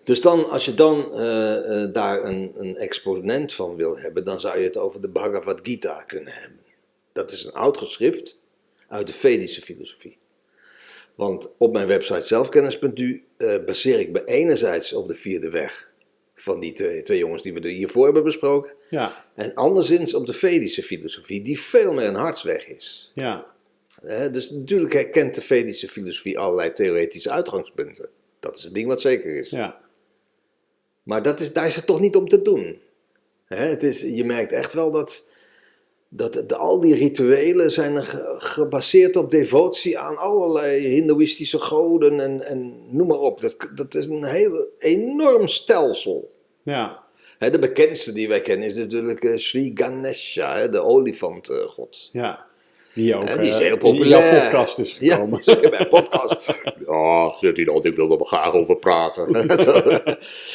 Dus dan, als je dan daar een exponent van wil hebben, dan zou je het over de Bhagavad Gita kunnen hebben. Dat is een oud geschrift uit de Vedische filosofie. Want op mijn website zelfkennis.nu baseer ik me enerzijds op de vierde weg van die twee jongens die we er hiervoor hebben besproken. Ja. En anderszins op de Vedische filosofie, die veel meer een hartsweg is. Ja. Dus natuurlijk herkent de Vedische filosofie allerlei theoretische uitgangspunten. Dat is het ding wat zeker is. Ja. Maar daar is het toch niet om te doen. Je merkt echt wel dat al die rituelen zijn gebaseerd op devotie aan allerlei hindoeïstische goden en noem maar op. Dat is een heel enorm stelsel. Ja. De bekendste die wij kennen is natuurlijk Sri Ganesha, de olifantgod. Ja. Die ook die is heel in populair. jouw podcast is gekomen. Ja, die is ook in mijn podcast. Ja, zegt hij dan, ik wil er graag over praten.